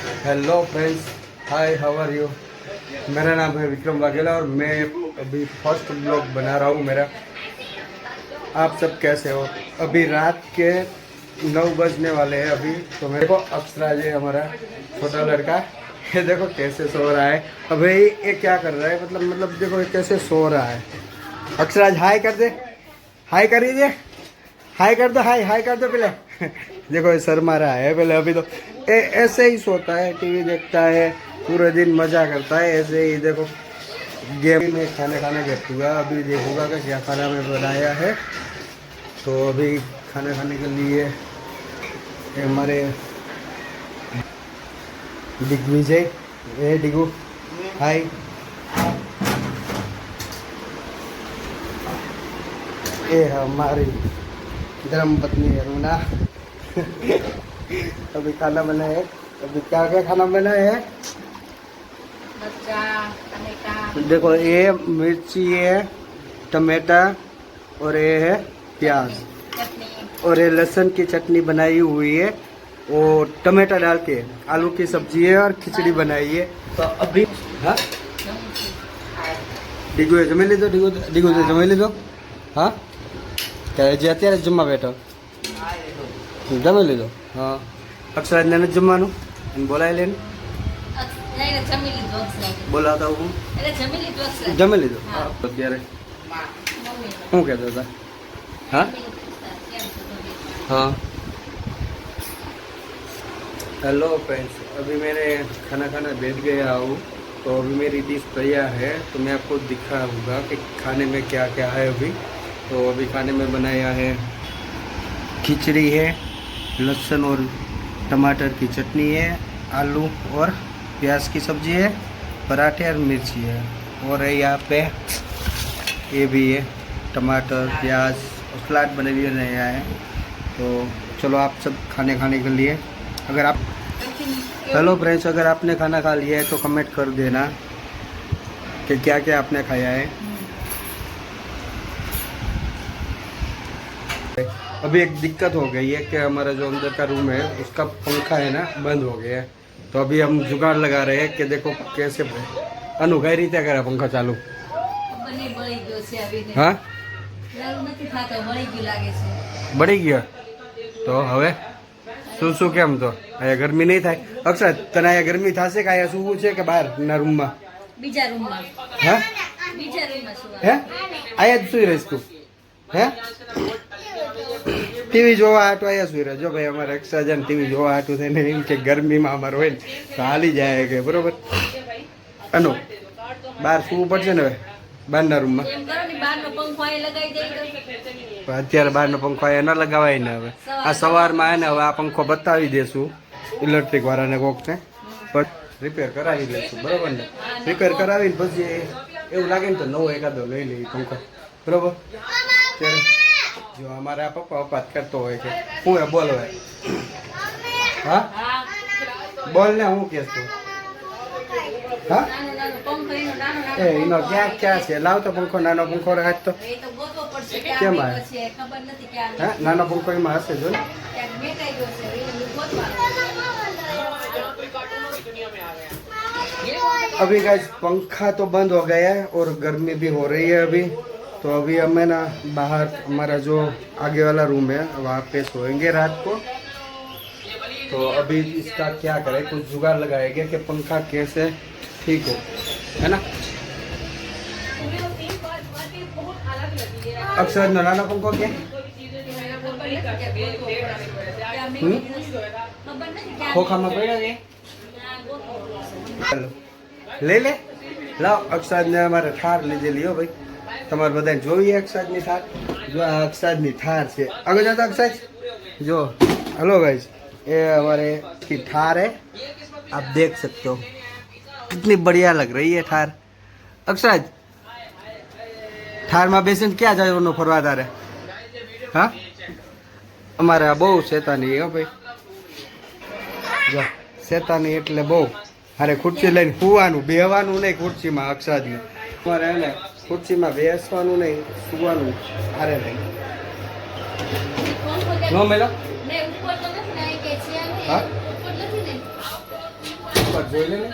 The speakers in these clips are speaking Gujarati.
Hello friends, hi, how are you. मेरा नाम है विक्रम वाघेला और मैं अभी फर्स्ट ब्लॉग बना रहा हूँ मेरा। आप सब कैसे हो? अभी रात के 9 बजने वाले हैं अभी। तो मेरे को अक्षराज है हमारा छोटा लड़का, ये देखो कैसे सो रहा है। अभी ये क्या कर रहा है, मतलब देखो ये कैसे सो रहा है। अक्षराज हाय कर दे, हाय कर दीजिए, हाय कर दो, हाय हाय कर दो पहले। देखो ये शर्मा रहा है पहले। अभी तो ऐसे ही सोता है, टीवी देखता है, पूरे दिन मजा करता है ऐसे ही। देखो गेम में खाने गया हुआ, अभी देखूंगा कि क्या खाना में बनाया है। तो अभी खाने खाने के लिए हमारे दिग्विजय, ए डिगू हाय, ये हमारी धर्म पत्नी अरुणा। अभी खाना बना है। अभी क्या क्या खाना बना है? देखो ये मिर्ची है, टमाटा और ये है प्याज और ये लहसुन की चटनी बनाई हुई है और टमाटा डाल के आलू की सब्जी है और खिचड़ी बनाई है। तो अभी हाँ डिगू जमी लीधो, डिगू जमी लीधो। हाँ क्या जे અત્યારે જમવા બેઠો જમી લીધો? હા અક્ષરાજને નથી જમવાનું બોલાવી લેને, બોલાવતા હું જમી લીધો। અત્યારે શું કહેતો હતા? हाँ हाँ हेलो फ्रेंड्स, अभी मैंने खाना बैठ गया हूँ। तो अभी मेरी डिश तैयार है, तो मैं आपको दिखाऊंगा कि खाने में क्या क्या है अभी। तो अभी खाने में बनाया है खिचड़ी है, लहसुन और टमाटर की चटनी है, आलू और प्याज की सब्जी है, पराठे और मिर्ची है, और यहाँ पे ये भी है टमाटर प्याज और सलाद बने हुए नया है। तो चलो आप सब खाने के लिए, अगर आप हेलो फ्रेंड्स, अगर आपने खाना खा लिया है तो कमेंट कर देना कि क्या क्या आपने खाया है। अभी एक दिक्कत हो गई है कि हमारा जो अंदर का रूम है उसका पंखा है ना बंद हो गया है। तो अभी हम जुगाड़ लगा रहे हैं कि देखो कैसे अनुभव रीते करे पंखा चालू। हाँ બળી ગયો તો હવે શું કેમ? તો અહીંયા ગરમી નહીં થાય? અક્ષર તને અહીંયા ગરમી થશે કે અહીંયા સૂવું છે કે બહારના રૂમમાં? બીજા રૂમમાં। હે બીજા રૂમમાં સુવા? હે અહીંયા જ સુઈ રહીશ તું? હે ટીવી જોવા હાટું અહીંયા સુઈ રહ્યો? જો ભાઈ અમારે અક્ષરજન ટીવી જોવા હાટું થઈને એમ કે ગરમીમાં અમારે હોય ને તો હાલી જાય કે બરોબર અનુ બહાર સૂવું પડશે ને હવે બહારના રૂમમાં। અત્યારે બહારનો પંખો અહીંયા ન લગાવાય ને હવે આ સવારમાં આવે ને હવે આ પંખો બતાવી દેશું ઇલેક્ટ્રિક વાળાને કોકને, પણ રિપેર કરાવી દઈશું બરોબર ને। રિપેર કરાવીને પછી એવું લાગે ને તો નવો એકાદો લઈ લઈએ પંખો બરોબર। ત્યારે જો અમારા પપ્પા અપાત કરતો હોય કે હું એ બોલ હોય। હા બોલ ને હું કહેશ તું? હા એ એનો ક્યાં છે? લાવ તો પંખો, નાનો પંખો રાખ તો કેમ આવે? હા નાનો પંખો એમાં હશે જો ને। अभी गाइस पंखा तो बंद हो गया है और गर्मी भी हो रही है अभी। तो अभी हमें ना बाहर हमारा जो आगे वाला रूम है वहाँ पे सोएंगे रात को। तो अभी इसका क्या करें, कुछ जुगाड़ लगाएंगे कि पंखा कैसे ठीक हो, है ना। अक्सर नाना पंखो क्या खोखा में पड़ा है ले ले लाओ। अक्षराज ने हमारे थार લીધેલી હો ભાઈ, તમારે બધાને જોઈએ અક્ષરાજની થાર? જો આ અક્ષરાજની થાર છે। આગળ જાતા અક્ષરાજ जो हेलो गाइस, ये हमारे की थार है, आप देख सकते हो कितनी बढ़िया लग रही है थार। अक्षराज थार में बेसन क्या जाए फरवा तारे? हाँ अमारे आ बहु शैतानी है भाई, जो शैतानी एटले बहु अरे खुर्ची लઈને સુવાનું બેહવાનું નહીં ખુરશીમાં અક્ષરાજને। અમારે એને ખુરશીમાં બેસવાનું નહીં, સુવાનું અરે નહીં નો મેલો। हाँ જોઈ લે ને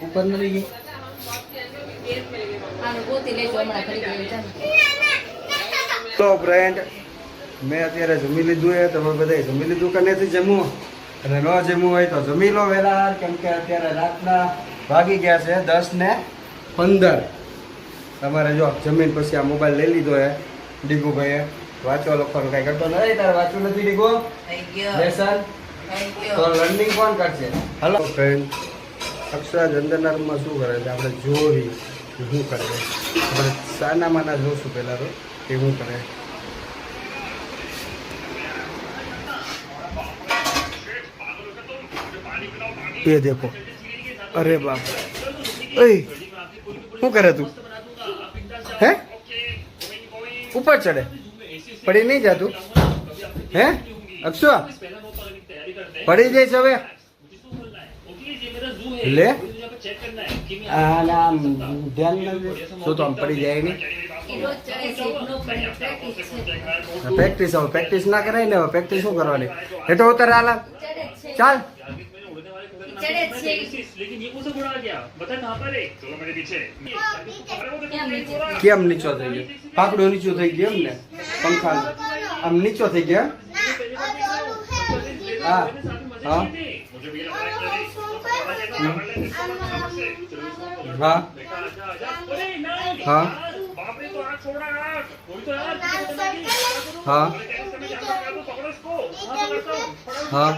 ઉપર નથી ગઈ તો ફ્રેન્ડ મેં અત્યારે જમી લીધું છે. તમે બધા જમી લીધું કે નથી જમવું? અને ન જમવું હોય તો જમી લો વહેલા, કેમ કે અત્યારે રાતના વાગી ગયા છે 10:15. તમારે જો જમીન પછી આ મોબાઈલ લઈ લીધો હે ડીગુભાઈએ. વાંચવા લખવાનું કાંઈ કરતો નથી. તારે વાંચવું નથી ડીગો? લેસન તો લર્નિંગ કોણ કરશે? હલો ફ્રેન્ડ, અક્ષરાજ અંદરના રૂમમાં શું કરે છે આપણે જોવી શું કરે છે. આપણે સાના માના જોશું પહેલાં તો કે શું કરે. ये देखो, अरे बाप, ओए શું કરે તું? હે ઉપર ચડે પડી નહીં જાતું? હે અક્ષુ પડી જઈશ હવે? લે આમ ધ્યાન શું તો આમ પડી જાય નહીં. પ્રેક્ટિસ હવે પ્રેક્ટિસ ના કરાય ને. હવે પ્રેક્ટિસ શું કરવાની? એ તો ઉતર હાલ ચાલ. કેમ નીચો થઈ ગયો? પાકડો નીચો થઈ ગયો એમ ને? પંખા આમ નીચો થઈ ગયો. હા હા હા હા હા હા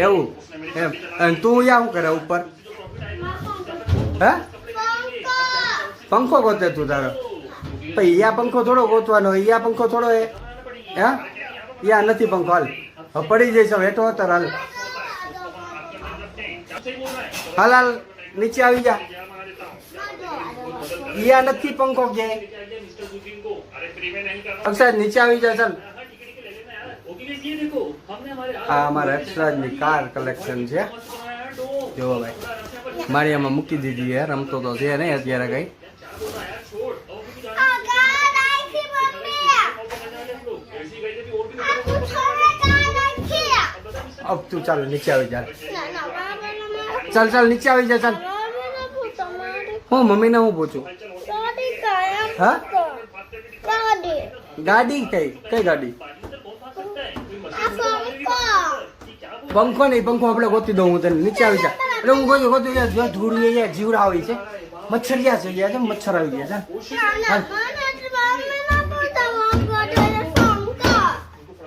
એવું એમ. અને તું યા શું કરે ઉપર? હે પંખો ગોતે તું તારો? પછી યા પંખો થોડો ગોતવાનો, યા પંખો થોડો એ હે યા નથી પંખો. હાલ હવે પડી જઈશ હેઠો હતો. હાલ હાલ હાલ નીચે આવી જા. યા નથી પંખો ક્યાંય. અક્ષર નીચે આવી જા. ચાલ આ અમારા અક્ષરાજની કાર કલેક્શન છે. જો ભાઈ મારી આમાં મૂકી દીધી છે. રમતો તો છે નહીં અત્યારે કઈ. अब तू ચાલ નીચે આવી જા. ચાલ ચાલ નીચે આવી જા. ચાલ હું મમ્મીને હું પૂછું? હા ગાડી કઈ કઈ ગાડી? પંખો નહીં, પંખો આપણે ગોતી દઉં હું તને. નીચે આવી જા. એટલે હું ગોતું ગોતું ધૂળ જીવડા આવી છે, મચ્છરિયા છે ગયા છે, મચ્છર આવી ગયા છે.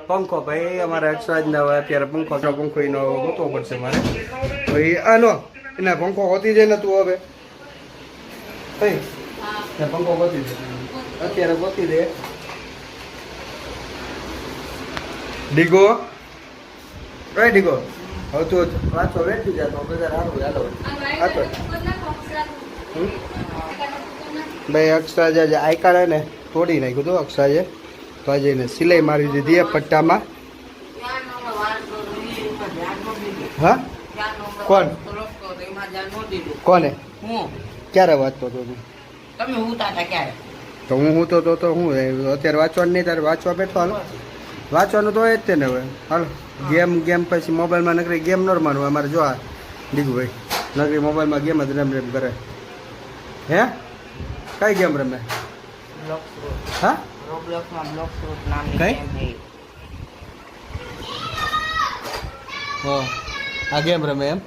પંખો ભાઈ અમારા અક્ષરાજના હવે અત્યારે પંખો એનો ગોતવો પડશે મારે. ભાઈ આનો એના પંખો ગોતી જાય ને તું હવે. ભાઈ પંખો ગોતી દે અત્યારે ગોતી દે. ડીગો કઈ ડીગો હવે તું વાંચો વેઠી જતો બધા સારું. હાલો ભાઈ અક્ષરાજે જે આઈ કાર્ડ ને તોડી નાખ્યું હતું અક્ષરાજે. તો આજે એને સિલાઈ મારી દીધી પટ્ટામાં. હા કોણ કોને ક્યારે વાંચતો હતો તું? તો હું તો હું અત્યારે વાંચવાનું નહીં. તારે વાંચવા બેઠો? હાલો વાંચવાનું તો હોય જ તે ને હવે. હાલો ગેમ પછી મોબાઈલમાં નકરી ગેમ ન રમવાનું. અમારે જો આ દીકુભાઈ નકરી મોબાઈલમાં ગેમ જ રમ કરે. હે કઈ ગેમ રમે? હા કઈ આ ગેમ રમે એમ?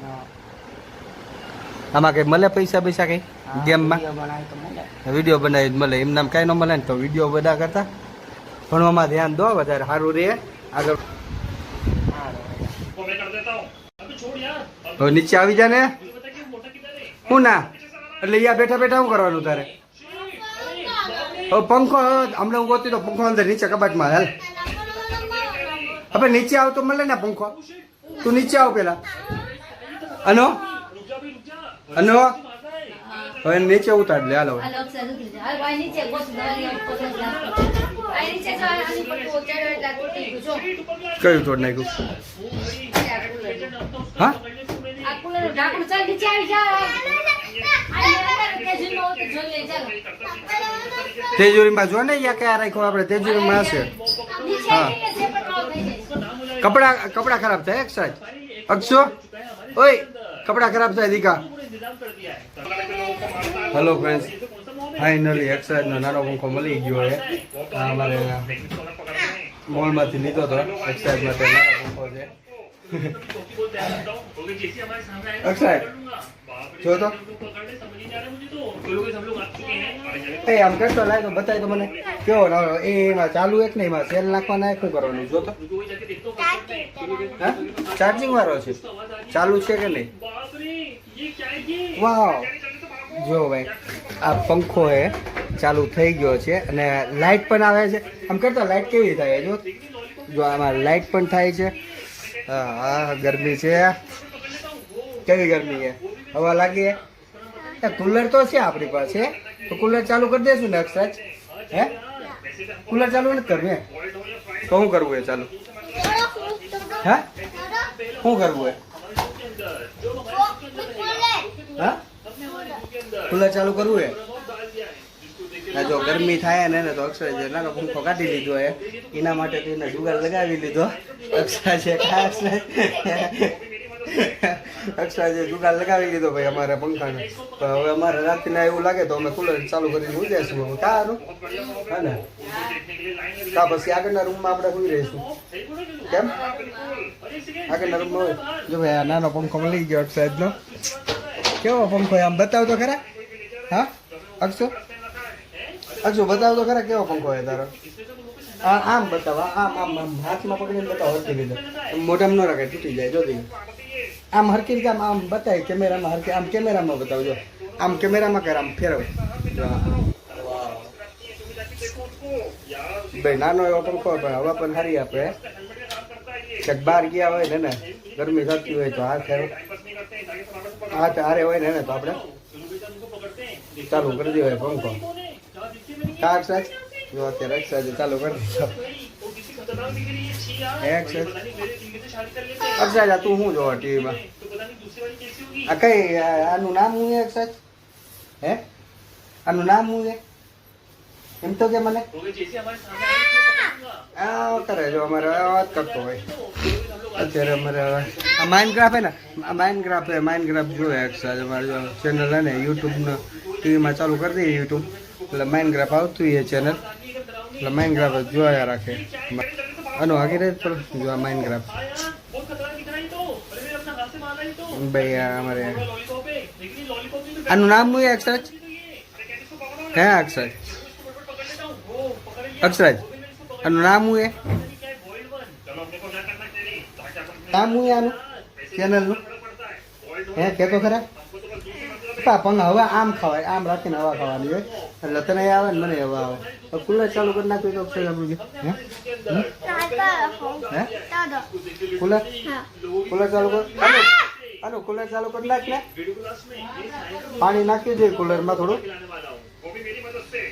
આમાં કઈ મળે પૈસા પૈસા કઈ ગેમમાં? વિડીયો બનાવી મળે એમ નામ કઈ ન મળે ને. તો વિડીયો બધા કરતા ભણવામાં ધ્યાન દો વધારે સારું રહે આગળ. હવે નીચે આવી જા ને. હું ના એટલે અહીંયા બેઠા બેઠા શું કરવાનું તારે? હવે પંખો હમણાં હું ગોતી તો પંખો અંદર નીચે કબાટમાં. હાલ હવે નીચે આવ તો મળે ને પંખો. તું નીચે આવ પેલા. અનો અનો હવે નીચે ઉતાર લે. હાલો કયું તોડ નાખ્યું? હા તેજુરીમાં જો ને યા ક્યાં રાખ્યો આપણે? તેજુરીમાં હશે. હા कपड़ा खराब था एक साथ अक्षो ओए कपड़ा खराब था दीका हेलो फ्रेंड्स फाइनली एक साथ नानो पंखो मળી ગયો है અમારે મોલ માંથી લીધો તો એક સાઈડ માટે નાનો પંખો છે અક્ષય જો તો એ આમ કરતો લાય તો બતાય તો મને કેવો એ એમાં ચાલુ એક ને એમાં સેલ નાખવાના શું કરવાનું જો તો હા ચાર્જિંગ વાળો છે ચાલુ છે કે નહીં વાહ જો ભાઈ આ પંખો એ ચાલુ થઈ ગયો છે અને લાઇટ પણ આવે છે આમ કરતા લાઇટ કેવી થાય જો જો આમાં લાઇટ પણ થાય છે હા ગરમી છે કેવી ગરમી છે હવા લાગી है कूलर तो है अपनी पास है तो कूलर चालू कर दे ना सच है कूलर चालू नहीं करवे तो हूँ करवू है चालू है हूँ करवू है हाँ कूलर चालू करवू है जो गर्मी थाय ने तो अक्षय जे नानो पंखो काढी लीधो है एना माटे तो एने जुगाड़ लगावी लीधो अक्षय जे खास अक्षय जुगाड़ लगावी लीधो भाई अमारे पंखा ने तो हवे अमारे रातना एवुं लागे तो अमे कूलर चालू करीने होई जाशुं कारू है ने ता पछी આગળના રૂમમાં આપણે હોઈ રહીશું કેમ આગળના રૂમમાં હોય જો ભાઈ આ નાનો પંખો મળી ગયો અક્ષયનો કેવો પંખો આમ બતાવ તો ખરા હા અક્ષય अक्षु बताओ तो खरा केવો पंखो है तारो आम बतावा आम आम आम हाथ में पकड़ीने बताओ हरकी रीते मोढाम न रखे तूटी जाए जो दी आम हरकी रीते आम बताय कैमरा में हरकी आम कैमरा में बताओ जो आम कैमरा में कर आम फेरव भाई नानो एवो पंखो पण हवा पण हारी आपे कक बार गया होय ने गर्मी थती होय तो हाथ हारे होय ने तो आपणे चालू कर दियो पंखो काट सच जो અત્યારે એક્સરસાઇઝ ચાલુ કરી દીધો એક્સરસાઇઝ તું શું જોવા ટીવી માં આ કઈ આનું નામ શું છે એક્સરસાઇઝ હે આનું નામ શું છે એમ તો કે મને આ કરે જો અમારે વાત કરતો હોય અત્યારે અમારે આ માઇનક્રાફ્ટ હે ને આ માઇનક્રાફ્ટ જો એક્સરસાઇઝ અમારે જો ચેનલ હે ને યુટ્યુબ નો ટીવી માં ચાલુ કરી દઈએ યુટ્યુબ એટલે માઇનક્રાફ્ટ આવતું એ ચેનલ એટલે માઇનક્રાફ્ટ જોયા રાખે આનો આગળ પર જો માઇનક્રાફ્ટ ભાઈ અમારે આનું નામ શું છે અક્ષરાજ હે અક્ષરાજ અક્ષરાજ આનું નામ શું છે નામ શું છે આનું ચેનલનું હે કેતો ખરા પણ હવે આમ ખવાય આમ રાખીને હવા ખાવાની હોય એટલે તને આવે ને મને હવા આવે કુલર ચાલુ કરી નાખ્યું તો અક્ષય આપણું હે કુલર કુલર ચાલુ કર આનો કુલર ચાલુ કરી નાખ ને પાણી નાખી દે કુલરમાં થોડું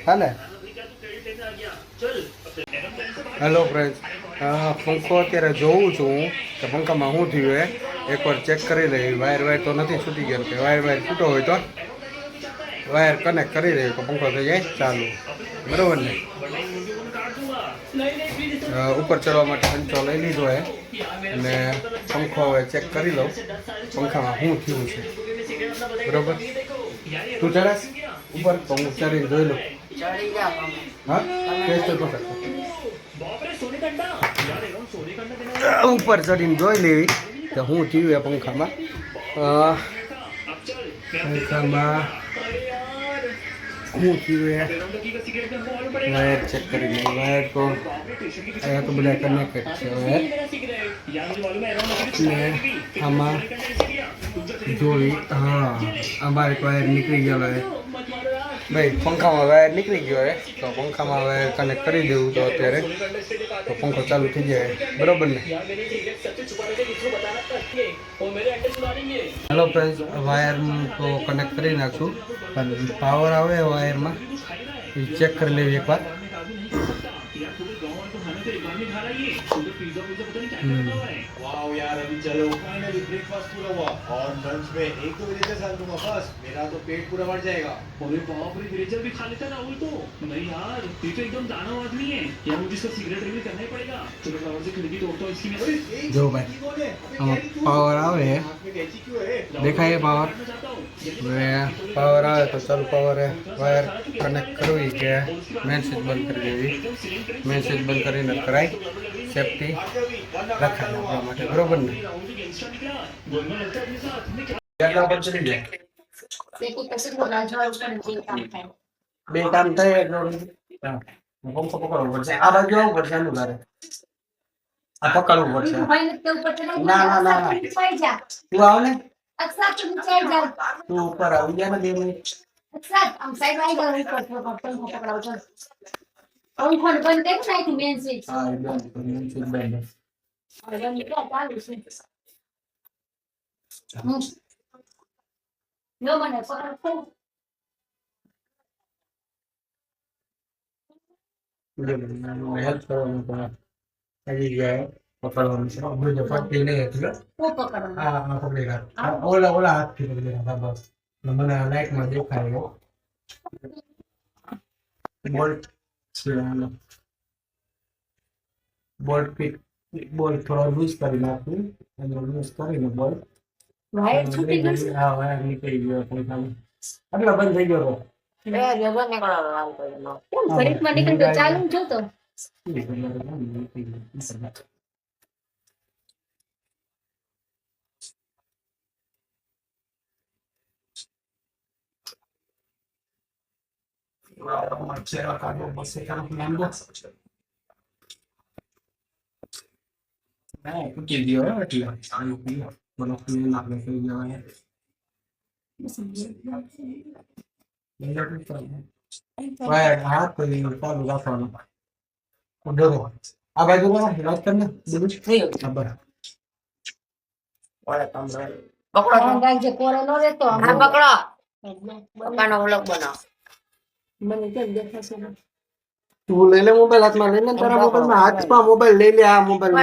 હા ને હેલો ફ્રેન્ડ્સ પંખો અત્યારે જોઉં છું હું કે પંખામાં શું થયું હે એકવાર ચેક કરી લઈએ વાયર તો નથી છૂટી ગયો કે વાયર છૂટો હોય તો વાયર કનેક્ટ કરી દઈએ તો પંખો થઈ જાય ચાલુ બરાબર ને ઉપર ચડવા માટે પંચો લઈ લીધો હે અને પંખો હવે ચેક કરી લઉં પંખામાં શું થયું છે બરાબર તું ચડાશ ઉપર તો હું ચડીને જોઈ લઉં હા ટેસ્ટ તો ઉપર ચડીને જોઈ લેવી તો હું થયું એ પંખામાં શું થયું એ વાયર ચેક કરી લઈએ વાયર તો અહીંયા તો બધા કનેક્ટેડ છે વાયર ને આમાં જોઈ હા અમારે વાયર નીકળી ગયેલો હે ભાઈ પંખામાં વાયર નીકળી ગયો હે તો પંખામાં વાયર કનેક્ટ કરી દેવું તો અત્યારે તો પંખો ચાલુ થઈ જાય બરોબર ને હેલો ફ્રેન્ડ્સ વાયર તો કનેક્ટ કરી નાખશું પણ પાવર આવે વાયરમાં એ ચેક કરી લેવી એકવાર वाओ यार, अभी चलो फाइनली ब्रेकफास्ट पूरा हुआ और लंच में एक दो बजे तक दूंगा, बस मेरा तो पेट पूरा भर जाएगा। अरे बाप रे, विलेजर भी खा लेता है राहुल तो। नहीं यार, ये तो एकदम दानव आदमी है यार, मुझे इसका सीक्रेट रिवील करना ही पड़ेगा। चलो फ्लावर से खिड़की तोड़ता हूँ इसकी मैं। જો ભાઈ પાવર આવે દેખાય પાવર હવે પાવર આવે તો ચાલુ પાવર વાયર કનેક્ટ કરવી કે મેન સ્વિચ બંધ કરી દેવી મેન સ્વિચ બંધ કરીને કરાય સેફટી રખાય આપણા માટે બરોબર ને કેટલા પર ચડી જાય બે કામ થાય એટલે પંખો પકડવો પડશે આ બાજુ આવવું પડશે આનું ઘરે આ પકડવું પડશે ના ના ના તું આવ ને તું ઉપર આવી જા ને 2 મિનિટ હા એકદમ મેન સ્વિચ બંધ હેલ્પ કરવાનું તો આવી જાય પકડવાનું છે બીજો પકડી નહીં એટલે હા હા પકડી રાખ ઓલા ઓલા હાથથી પકડી રાખ બસ મને લાઈટમાં દેખાય બોલ્ટ છે આનો બોલ્ટ ફિટ બોલ્ટ થોડો લૂઝ કરી નાખું અને લૂઝ કરીને બોલ્ટ હા વાયર નીકળી ગયો આટલા બંધ થઈ ગયો ચાલુ જો તો હાથ કરી ચાલુ રાખવાનું ડરો આ બાજુ રાખ કર ને બરાબર રાખજે કોરે નો રહેતો મને કેમ દેખાશે ને તું લઈ લે મોબાઈલ હાથમાં લઈને તારા મોબાઈલમાં હાથમાં મોબાઈલ લઈ લે આ મોબાઈલ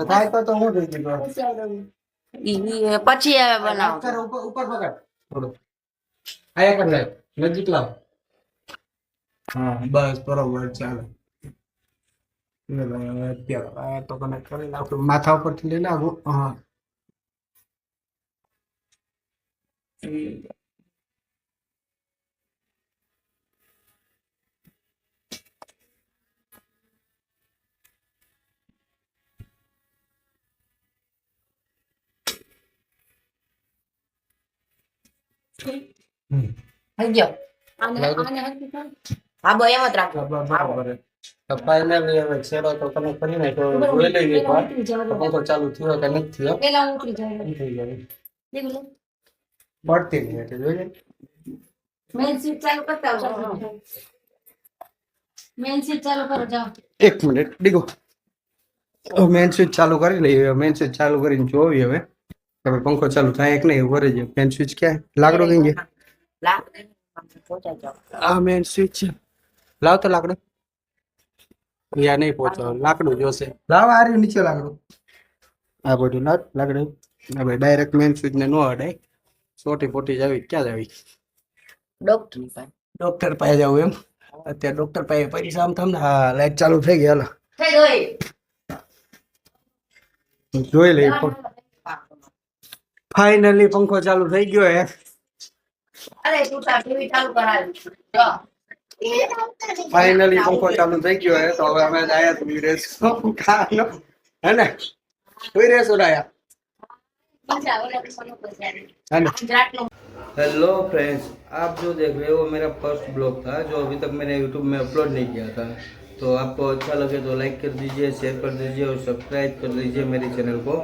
થાય તો હું જોઈ દીધો પછી હવે બનાવો કર ઉપર પકડ થોડું આયા કર લે નજીક લાવ હા બસ બરોબર ચાલો અત્યારે તો કનેક્ટ કરી નાખું માથા ઉપરથી લઈ લાગુ હા થઈ ગયો હા બો એમ જ રાખો બરાબર ફાઇનલી હવે છેડો તો તમે કરી નાખ્યો જોઈ લઈએ એકવાર પંખો ચાલુ થયો કે નથી થયો પેલા ઉતરી જાય થઈ ગયો દેખલો પડતી નહીં એટલે જોઈએ મેન સ્વિચ ચાલુ કરતા આવજો મેન સ્વિચ ચાલુ કરો જાઓ 1 મિનિટ ડીગો મેન સ્વિચ ચાલુ કરી લઈએ મેન સ્વિચ ચાલુ કરીને જોવી હવે હવે પંખો ચાલુ થાય કે નહીં ઉભરે છે મેન સ્વિચ ક્યાં લાકડો કઈ ગયા આ મેન સ્વિચ લાવ તો લાકડો યા નહીં પહોંચો લાકડું જોશે લાવ આ રહ્યું નીચે લાકડું આ બધું લાકડું હવે ડાયરેક્ટ મેન સ્વિચ ને નો અડાય સોટી પોટી જાવી ક્યાં જાવી ડોક્ટર પાસે જાવ એમ અત્યારે ડોક્ટર પાસે પૈસા આમ તમને હા લાઈટ ચાલુ થઈ ગઈ હાલો જોઈ લઈ ફાઇનલી પંખો ચાલુ થઈ ગયો હે અરે તું તાર ટીવી ચાલુ કરાવી ફાઇનલી પંખો ચાલુ થઈ ગયો હે તો હવે અમે આયા તો વિરેશ ખાનો હે ને વિરેશ उड़ाया हेलो फ्रेंड्स आप जो देख रहे हो वो मेरा फर्स्ट ब्लॉग था जो अभी तक मैंने यूट्यूब में अपलोड नहीं किया था तो आपको अच्छा लगे तो लाइक कर दीजिए शेयर कर दीजिए और सब्सक्राइब कर दीजिए मेरे चैनल को